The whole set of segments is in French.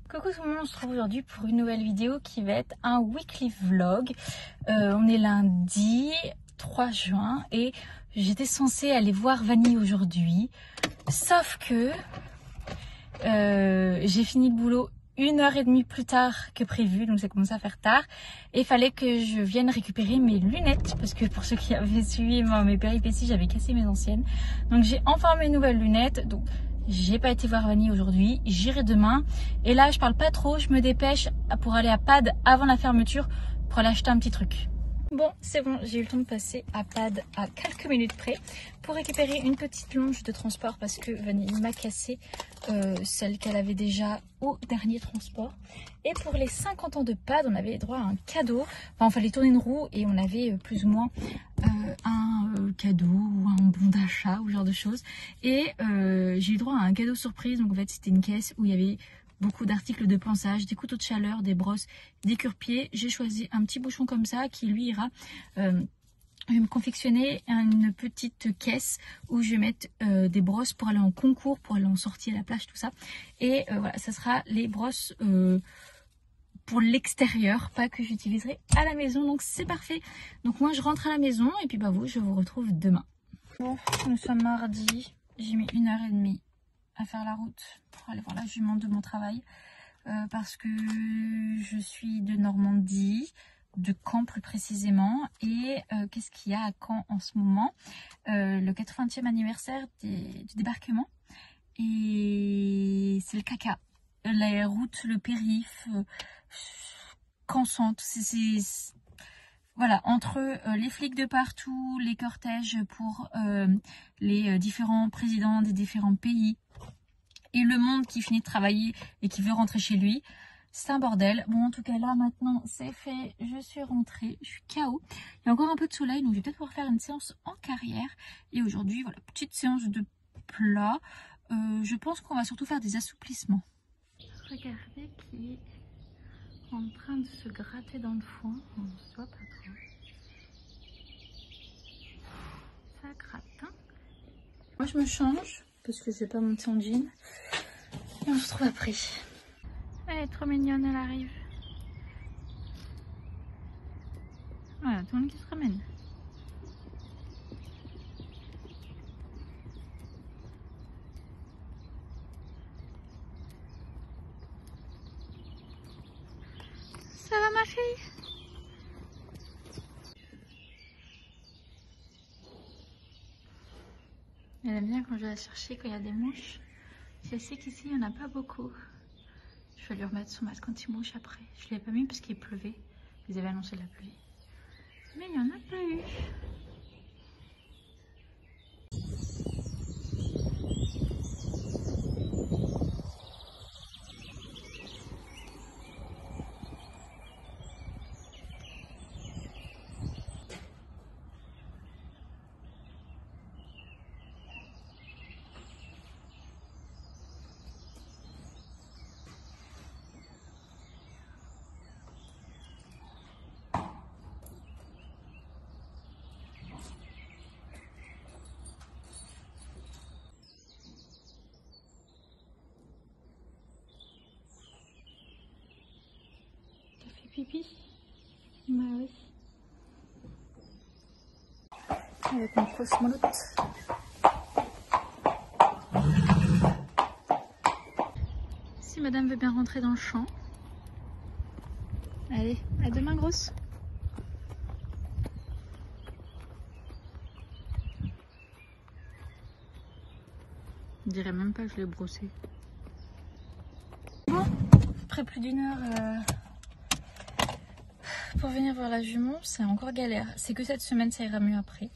Coucou tout le monde, on se retrouve aujourd'hui pour une nouvelle vidéo qui va être un weekly vlog. On est lundi 3 juin et j'étais censée aller voir Vanille aujourd'hui. Sauf que j'ai fini le boulot 1h30 plus tard que prévu, donc ça commence à faire tard. Et il fallait que je vienne récupérer mes lunettes, parce que pour ceux qui avaient suivi mes péripéties, j'avais cassé mes anciennes. Donc j'ai enfin mes nouvelles lunettes, donc j'ai pas été voir Vanille aujourd'hui, j'irai demain. Et là je parle pas trop, je me dépêche pour aller à Pad avant la fermeture pour aller acheter un petit truc. Bon, c'est bon, j'ai eu le temps de passer à Pad à quelques minutes près pour récupérer une petite longe de transport parce que Vanille m'a cassé celle qu'elle avait déjà au dernier transport. Et pour les 50 ans de Pad, on avait droit à un cadeau. Enfin, il fallait tourner une roue et on avait plus ou moins un cadeau ou un bon d'achat ou ce genre de choses. Et j'ai eu droit à un cadeau surprise. Donc en fait, c'était une caisse où il y avait beaucoup d'articles de ponçage, des couteaux de chaleur, des brosses, des cure-pieds. J'ai choisi un petit bouchon comme ça qui lui ira. Je vais me confectionner une petite caisse où je vais mettre des brosses pour aller en concours, pour aller en sortie à la plage, tout ça. Et voilà, ça sera les brosses pour l'extérieur, pas que j'utiliserai à la maison. Donc c'est parfait. Donc moi je rentre à la maison et puis bah vous, je vous retrouve demain. Bon, nous sommes mardi. J'ai mis 1h30 à faire la route pour aller voir la jument de mon travail parce que je suis de Normandie, de Caen plus précisément. Et qu'est-ce qu'il y a à Caen en ce moment? Le 80e anniversaire du débarquement et c'est le caca. Les routes, le périph, cansantes, voilà, entre les flics de partout, les cortèges pour les différents présidents des différents pays et le monde qui finit de travailler et qui veut rentrer chez lui, c'est un bordel. Bon, en tout cas là maintenant c'est fait, je suis rentrée, je suis KO. Il y a encore un peu de soleil, donc je vais peut-être pouvoir faire une séance en carrière. Et aujourd'hui, voilà, petite séance de plat. Je pense qu'on va surtout faire des assouplissements. Regardez qui est en train de se gratter dans le foin, on ne se voit pas trop. Ça gratte, hein. Moi je me change parce que je vais pas monter en jean. Et on se retrouve après. Elle est trop mignonne, elle arrive. Voilà, tout le monde qui se ramène. Ça va ma fille? Elle aime bien quand je vais la chercher quand il y a des mouches. Je sais qu'ici il n'y en a pas beaucoup. Je vais lui remettre son masque anti-mouche après. Je ne l'ai pas mis parce qu'il pleuvait. Ils avaient annoncé de la pluie. Mais il n'y en a pas eu. Pipi. Bah oui. Avec mon cosmonaute. Si madame veut bien rentrer dans le champ. Allez, à demain grosse. Je dirais même pas que je l'ai brossé. Bon, après plus d'une heure pour venir voir la jument, c'est encore galère. C'est que cette semaine, ça ira mieux après.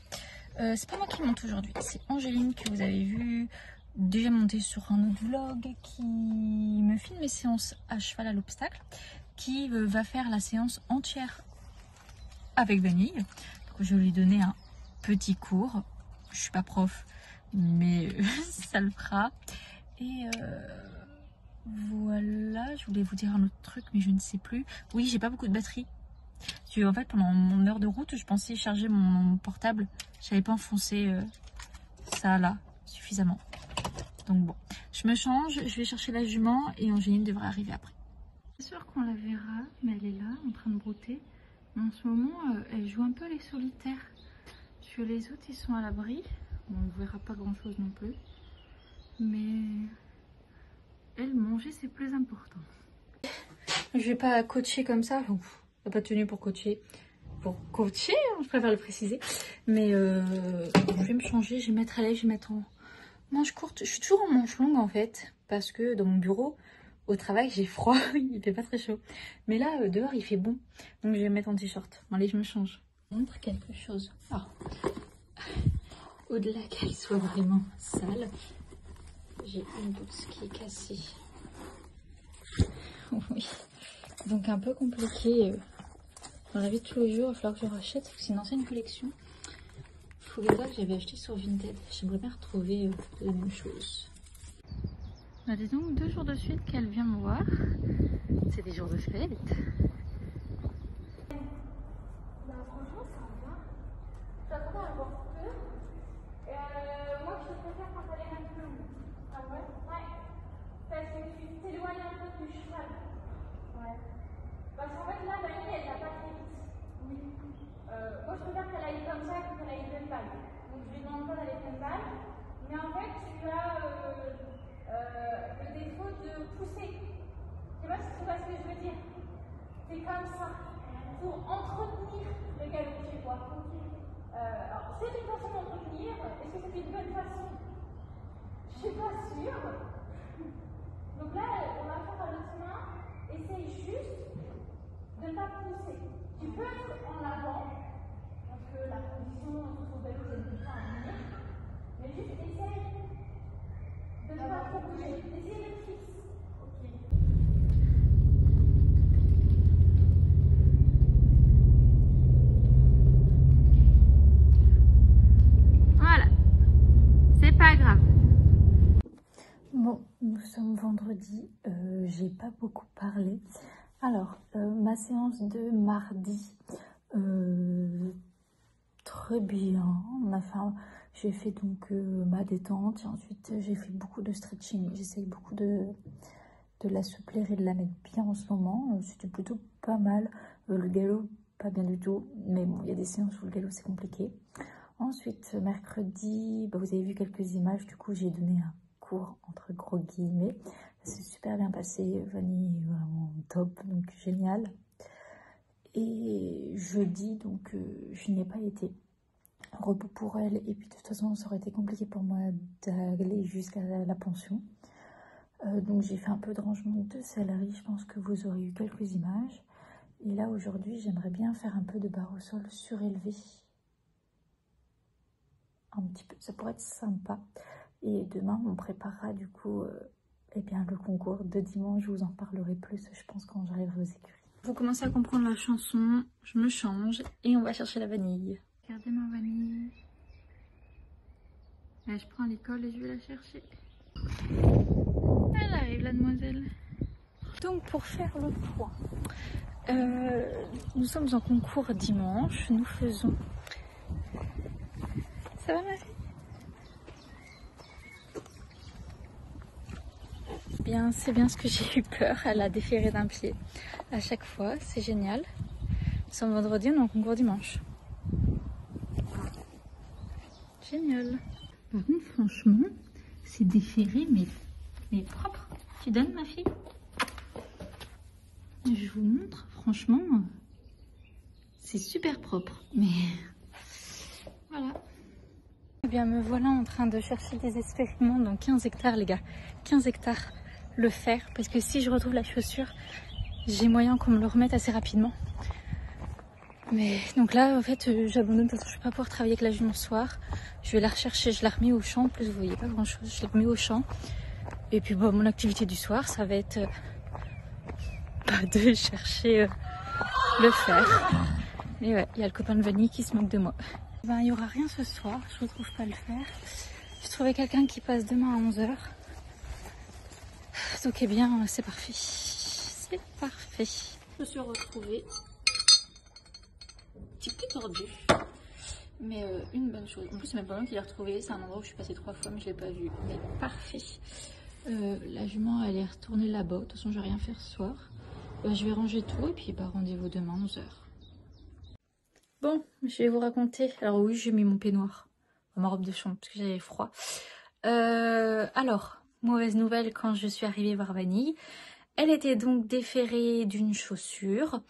C'est pas moi qui monte aujourd'hui, c'est Angéline que vous avez vu déjà monter sur un autre vlog qui me filme mes séances à cheval à l'obstacle, qui va faire la séance entière avec Vanille. Donc je vais lui donner un petit cours. Je suis pas prof, mais ça le fera. Et voilà, je voulais vous dire un autre truc, mais je ne sais plus. Oui, j'ai pas beaucoup de batterie. Parce que, en fait, pendant mon heure de route, je pensais charger mon portable. Je n'avais pas enfoncé ça là suffisamment. Donc bon, je me change, je vais chercher la jument et Angéline devrait arriver après. C'est sûr qu'on la verra, mais elle est là, en train de brouter. Mais en ce moment, elle joue un peu les solitaires. Parce que les autres, ils sont à l'abri. Bon, on ne verra pas grand-chose non plus. Mais elle, manger, c'est plus important. Je vais pas coacher comme ça. Il n'y a pas de tenue pour coacher. Pour coacher, je préfère le préciser. Mais je vais me changer, je vais mettre à l'aise, je vais mettre en manche courte. Je suis toujours en manche longue en fait. Parce que dans mon bureau, au travail, j'ai froid. Il fait pas très chaud. Mais là, dehors, il fait bon. Donc je vais me mettre en t-shirt. Bon, allez, je me change. Je vous montre quelque chose. Ah. Au-delà qu'elle soit vraiment sale, j'ai une blouse qui est cassée. Oui. Donc un peu compliqué. Dans la vie de tous les jours, il va falloir que je rachète. C'est une ancienne collection. Fougueda que j'avais acheté sur Vinted. J'aimerais bien retrouver la même chose. On a dit donc 2 jours de suite qu'elle vient me voir. C'est des jours de fête. Franchement, ça va. J'attendais à avoir peur. Moi, je préfère quand elle est un peu longue. Ah ouais? Ouais. Parce que tu t'éloignes un peu du cheval. Ouais. Parce qu'en fait, là, Vanille, elle va pas très vite. Oui. Moi, je préfère qu'elle aille comme ça que qu'elle aille pleine balle. Donc, je lui demande pas d'aller pleine balle. Mais en fait, tu as le défaut de pousser. Je sais pas si tu vois ce que je veux dire. C'est comme ça. Pour entretenir le galop chez toi. Alors, c'est une façon d'entretenir. Est-ce que c'est une bonne façon? Je suis pas sûre. Donc là, on va faire à l'autre main. Essaye juste de ne pas pousser. Tu peux être en avant, parce que la position sur le galop, c'est pas à venir. Mais juste essaye de ne pas trop bouger. Essaye d'être fixe. Ok. Voilà, c'est pas grave. Bon, nous sommes vendredi, j'ai pas beaucoup parlé. Alors, ma séance de mardi, très bien. J'ai fait donc ma détente et ensuite j'ai fait beaucoup de stretching. J'essaye beaucoup de l'assouplir et de la mettre bien en ce moment. C'était plutôt pas mal. Le galop, pas bien du tout, mais bon, il y a des séances où le galop c'est compliqué. Ensuite, mercredi, vous avez vu quelques images, du coup j'ai donné un cours entre gros guillemets. Ça s'est super bien passé, Vanille est vraiment top, donc génial. Et jeudi, donc je n'y ai pas été. Repos pour elle, et puis de toute façon ça aurait été compliqué pour moi d'aller jusqu'à la pension. Donc j'ai fait un peu de rangement de céleri, je pense que vous aurez eu quelques images. Et là aujourd'hui j'aimerais bien faire un peu de barre au sol surélevé. Un petit peu, ça pourrait être sympa. Et demain on préparera du coup eh bien, le concours de dimanche, je vous en parlerai plus je pense quand j'arriverai aux écuries. Vous commencez à comprendre la chanson, je me change et on va chercher la vanille. Regardez ma vanille. Là, je prends l'école et je vais la chercher. Elle arrive la demoiselle. Donc pour faire le point, nous sommes en concours dimanche, nous faisons... Ça va ma fille? Bien, c'est bien ce que j'ai eu peur, elle a déféré d'un pied à chaque fois, c'est génial. Nous sommes vendredi, on est en concours dimanche. Génial. Par contre, franchement, c'est déféré, mais propre. Tu donnes, ma fille? Je vous montre, franchement, c'est super propre. Mais voilà. Eh bien, me voilà en train de chercher des expériments dans 15 hectares, les gars. 15 hectares, le fer. Parce que si je retrouve la chaussure, j'ai moyen qu'on me le remette assez rapidement. Mais donc là, en fait, j'abandonne parce que je ne vais pas pouvoir travailler avec la jument ce soir. Je vais la rechercher, je la remets au champ. En plus, vous voyez pas grand chose, je la remets au champ. Et puis, bon, mon activité du soir, ça va être de chercher le fer. Et ouais, il y a le copain de Vanille qui se moque de moi. Ben, il n'y aura rien ce soir, je ne retrouve pas le fer. J'ai trouvé quelqu'un qui passe demain à 11 h. Donc, eh bien, c'est parfait. C'est parfait. Je me suis retrouvée. Petit peu tordu, mais une bonne chose. En plus, c'est même pas moi qui l'ai retrouvé. C'est un endroit où je suis passée 3 fois, mais je l'ai pas vu. Mais parfait. La jument, elle est retournée là-bas. De toute façon, je vais rien faire ce soir. je vais ranger tout et puis bah, rendez-vous demain 11h. Bon, je vais vous raconter. Alors oui, j'ai mis mon peignoir, ma robe de chambre parce que j'avais froid. Alors, mauvaise nouvelle quand je suis arrivée voir Vanille. Elle était donc déférée d'une chaussure.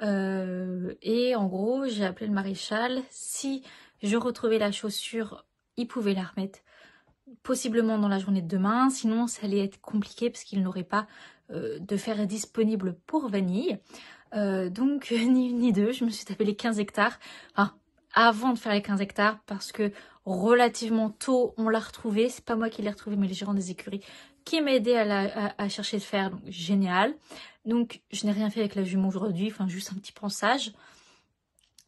Et en gros, j'ai appelé le maréchal. Si je retrouvais la chaussure, il pouvait la remettre possiblement dans la journée de demain. Sinon, ça allait être compliqué parce qu'il n'aurait pas de fer disponible pour Vanille. Donc, ni une ni deux, je me suis tapé les 15 hectares. Enfin, avant de faire les 15 hectares, parce que relativement tôt, on l'a retrouvée. C'est pas moi qui l'ai retrouvée, mais les gérants des écuries qui m'aidaient à chercher le fer. Donc, génial. Donc, je n'ai rien fait avec la jument aujourd'hui. Enfin, juste un petit ponçage.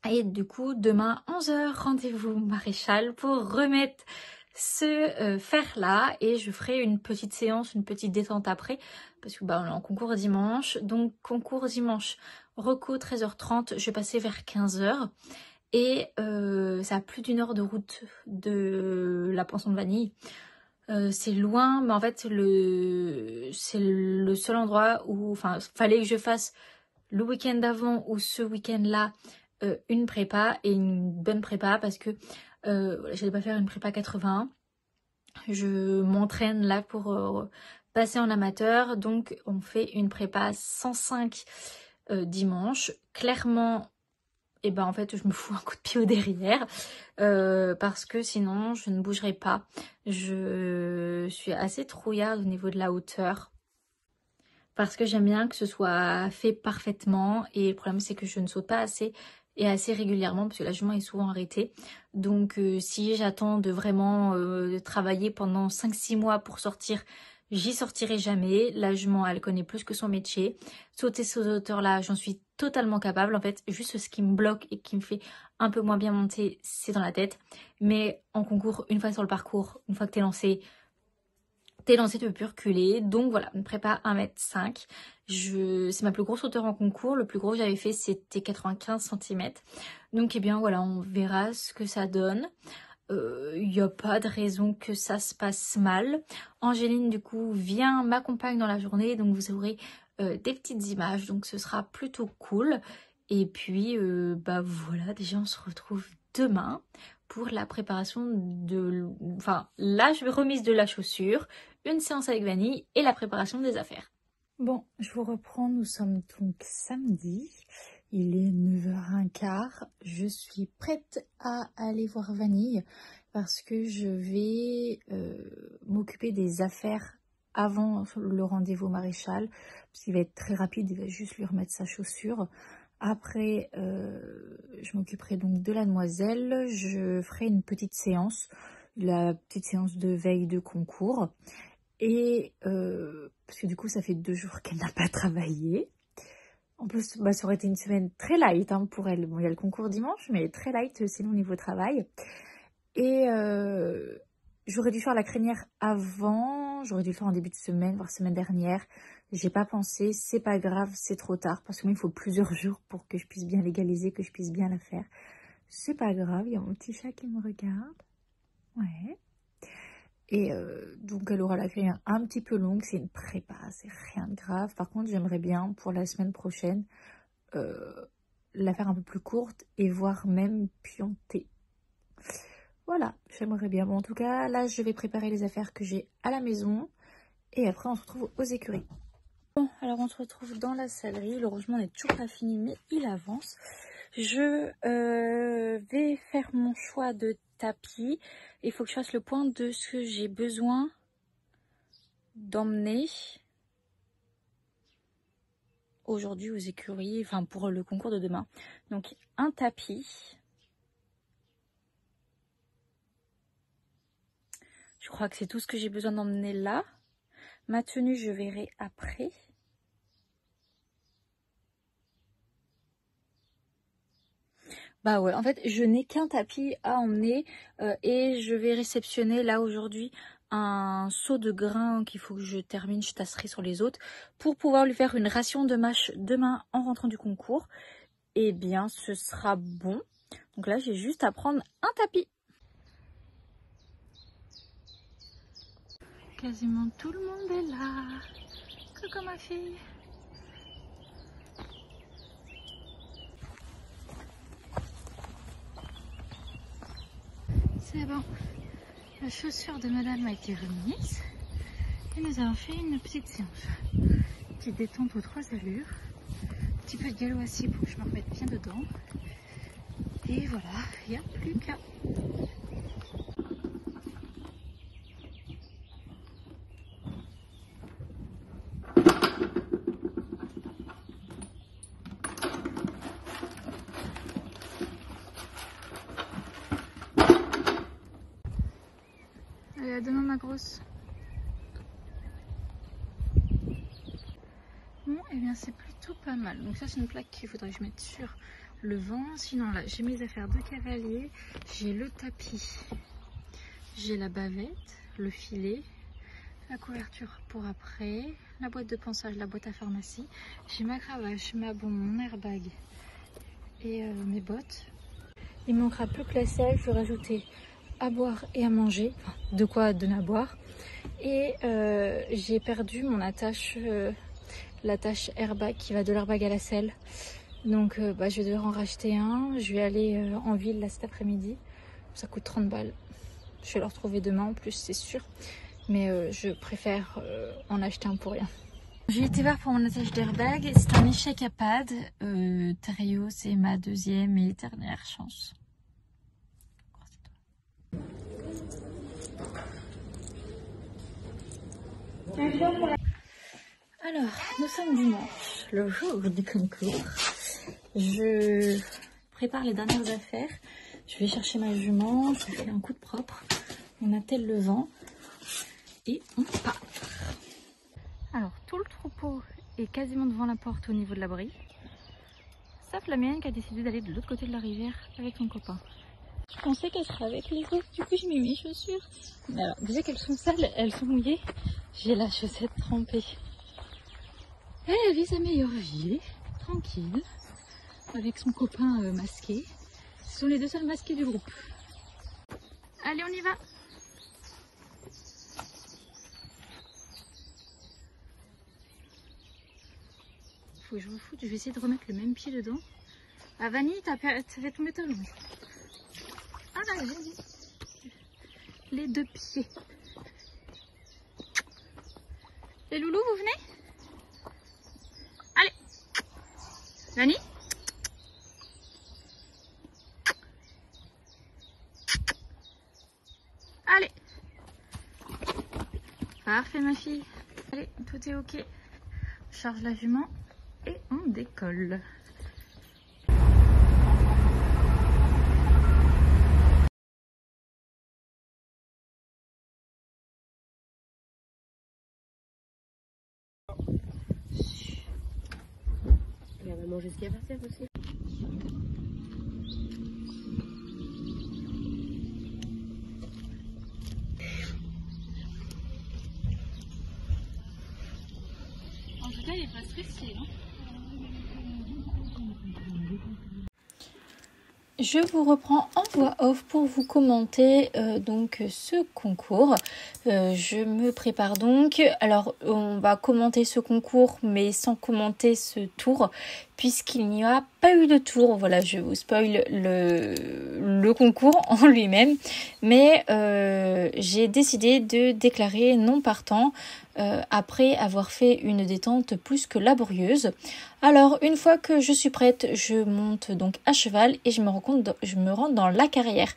Et du coup, demain, 11h, rendez-vous maréchal pour remettre ce fer-là. Et je ferai une petite séance, une petite détente après. Parce que bah, on est en concours dimanche. Donc, concours dimanche, reco 13h30. Je vais passer vers 15h. Et ça a plus d'1 heure de route de la pension de Vanille. C'est loin, mais en fait, c'est le seul endroit où... Enfin, fallait que je fasse le week-end d'avant ou ce week-end-là une prépa et une bonne prépa parce que voilà, je n'allais pas faire une prépa 80. Je m'entraîne là pour passer en amateur. Donc, on fait une prépa 105 dimanche. Clairement... Et ben en fait je me fous un coup de pied au derrière parce que sinon je ne bougerai pas. Je suis assez trouillarde au niveau de la hauteur parce que j'aime bien que ce soit fait parfaitement et le problème c'est que je ne saute pas assez et assez régulièrement parce que la jument est souvent arrêtée. Donc si j'attends de vraiment travailler pendant 5-6 mois pour sortir, j'y sortirai jamais. La jument, elle connaît plus que son métier. Sauter ces hauteurs-là, j'en suis totalement capable. En fait, juste ce qui me bloque et qui me fait un peu moins bien monter, c'est dans la tête. Mais en concours, une fois sur le parcours, une fois que t'es lancé, tu peux plus reculer. Donc voilà, une prépa 1m5. C'est ma plus grosse hauteur en concours. Le plus gros que j'avais fait, c'était 95 cm. Donc eh bien voilà, on verra ce que ça donne. Il n'y a pas de raison que ça se passe mal. Angéline, du coup, m'accompagne dans la journée. Donc, vous aurez des petites images. Donc, ce sera plutôt cool. Et puis, bah voilà, déjà, on se retrouve demain pour la préparation de... Enfin, là, je vais remise de la chaussure, une séance avec Vanille et la préparation des affaires. Bon, je vous reprends. Nous sommes donc samedi. Il est 9h15, je suis prête à aller voir Vanille parce que je vais m'occuper des affaires avant le rendez-vous maréchal. Parce qu'il va être très rapide, il va juste lui remettre sa chaussure. Après, je m'occuperai donc de la demoiselle, je ferai une petite séance, la petite séance de veille de concours. Et parce que du coup, ça fait 2 jours qu'elle n'a pas travaillé. En plus, bah, ça aurait été une semaine très light hein, pour elle. Bon, il y a le concours dimanche, mais très light sinon au niveau travail. Et j'aurais dû faire la crinière avant. J'aurais dû le faire en début de semaine, voire semaine dernière. J'ai pas pensé. C'est pas grave, c'est trop tard. Parce que moi, il faut plusieurs jours pour que je puisse bien légaliser, que je puisse bien la faire. C'est pas grave. Il y a mon petit chat qui me regarde. Ouais. Et donc elle aura la crinière un petit peu longue, c'est une prépa, c'est rien de grave. Par contre, j'aimerais bien pour la semaine prochaine la faire un peu plus courte et voire même pianter. Voilà, j'aimerais bien. Bon, en tout cas, là, je vais préparer les affaires que j'ai à la maison et après, on se retrouve aux écuries. Bon, alors on se retrouve dans la salerie. Le rangement n'est toujours pas fini, mais il avance. Je vais faire mon choix de tapis. Il faut que je fasse le point de ce que j'ai besoin d'emmener aujourd'hui aux écuries, enfin pour le concours de demain. Donc un tapis. Je crois que c'est tout ce que j'ai besoin d'emmener là. Ma tenue, je verrai après. Bah ouais, en fait, je n'ai qu'un tapis à emmener et je vais réceptionner là aujourd'hui un seau de grains qu'il faut que je termine, je tasserai sur les autres pour pouvoir lui faire une ration de mâche demain en rentrant du concours. Eh bien, ce sera bon. Donc là, j'ai juste à prendre un tapis. Quasiment tout le monde est là. Coucou ma fille. C'est bon. La chaussure de madame a été remise. Et nous avons fait une petite séance. Petite détente aux 3 allures. Un petit peu de galop assis pour que je me remette bien dedans. Et voilà, il n'y a plus qu'à. Allez, à demain ma grosse. Bon, et bien c'est plutôt pas mal. Donc ça c'est une plaque qu'il faudrait que je mette sur le vent. Sinon là j'ai mes affaires de cavalier, j'ai le tapis, j'ai la bavette, le filet, la couverture pour après, la boîte de pansage, la boîte à pharmacie, j'ai ma cravache, ma bombe, mon airbag et mes bottes. Il manquera plus que la selle, je vais rajouter à boire et à manger, enfin, de quoi donner à boire. Et j'ai perdu mon attache, l'attache airbag qui va de l'airbag à la selle. Donc je vais devoir en racheter un. Je vais aller en ville là cet après-midi. Ça coûte 30 balles. Je vais le retrouver demain en plus, c'est sûr. Mais je préfère en acheter un pour rien. J'ai été voir pour mon attache d'airbag. C'est un échec à pad. Terrio, c'est ma deuxième et dernière chance. Alors, nous sommes dimanche, le jour du concours. Je prépare les dernières affaires. Je vais chercher ma jument, je fais un coup de propre. On attelle le vent et on part. Alors, tout le troupeau est quasiment devant la porte au niveau de l'abri. Sauf la mienne qui a décidé d'aller de l'autre côté de la rivière avec son copain. Je pensais qu'elle serait avec les autres, du coup je mets mes chaussures. Mais alors, déjà qu'elles sont sales, elles sont mouillées. J'ai la chaussette trempée. Elle vit sa meilleure vie, tranquille, avec son copain masqué. Ce sont les deux seuls masqués du groupe. Allez, on y va! Faut que je me foute, je vais essayer de remettre le même pied dedans. Ah, Vanille, t'as fait tomber ton talon. Ah là, j'ai dit. Les deux pieds. Les loulous, vous venez? Allez. Vanille? Allez. Parfait, ma fille. Allez, tout est ok. On charge la jument et on décolle. Elle va manger ce qu'il y a à faire aussi. En tout cas, il est pas stressé, hein. Je vous reprends en voix off pour vous commenter donc ce concours. Je me prépare donc. Alors on va commenter ce concours mais sans commenter ce tour puisqu'il n'y a pas eu de tour. Voilà, je vous spoil le concours en lui-même. Mais j'ai décidé de déclarer non partant après avoir fait une détente plus que laborieuse. Alors une fois que je suis prête, je monte donc à cheval et je me rends dans la carrière.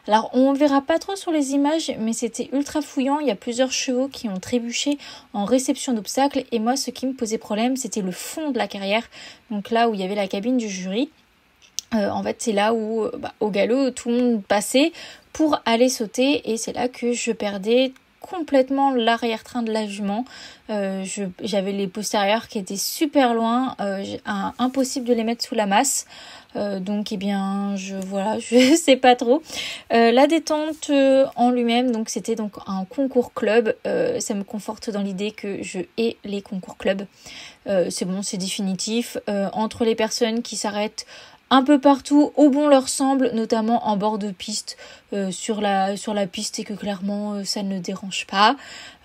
Alors on verra pas trop sur les images mais c'était ultra fouillant, il y a plusieurs chevaux qui ont trébuché en réception d'obstacles et moi ce qui me posait problème c'était le fond de la carrière, donc là où il y avait la cabine du jury. En fait c'est là où au galop tout le monde passait pour aller sauter et c'est là que je perdais complètement l'arrière-train de la jument. J'avais les postérieurs qui étaient super loin, impossible de les mettre sous la masse. Donc eh bien je sais pas trop. La détente en lui-même, donc c'était donc un concours club. Ça me conforte dans l'idée que je hais les concours club. C'est bon, c'est définitif. Entre les personnes qui s'arrêtent un peu partout, au bon leur semble, notamment en bord de piste. sur la piste et que clairement ça ne dérange pas.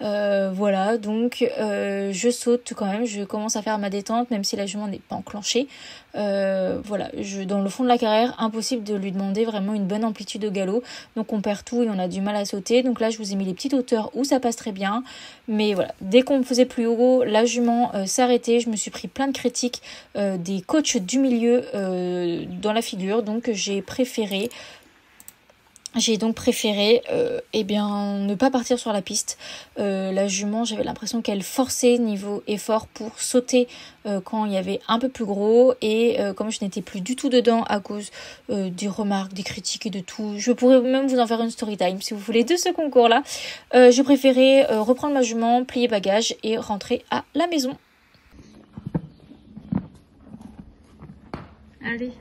Voilà, donc je saute quand même, je commence à faire ma détente même si la jument n'est pas enclenchée. Voilà, dans le fond de la carrière, impossible de lui demander vraiment une bonne amplitude de galop, donc on perd tout et on a du mal à sauter. Donc là je vous ai mis les petites hauteurs où ça passe très bien, mais voilà, dès qu'on me faisait plus haut, la jument s'arrêtait. Je me suis pris plein de critiques des coachs du milieu dans la figure, donc j'ai donc préféré ne pas partir sur la piste. La jument, j'avais l'impression qu'elle forçait niveau effort pour sauter quand il y avait un peu plus gros, et comme je n'étais plus du tout dedans à cause des remarques, des critiques et de tout, je pourrais même vous en faire une story time si vous voulez de ce concours là. Je préférais reprendre ma jument, plier bagage et rentrer à la maison. Allez.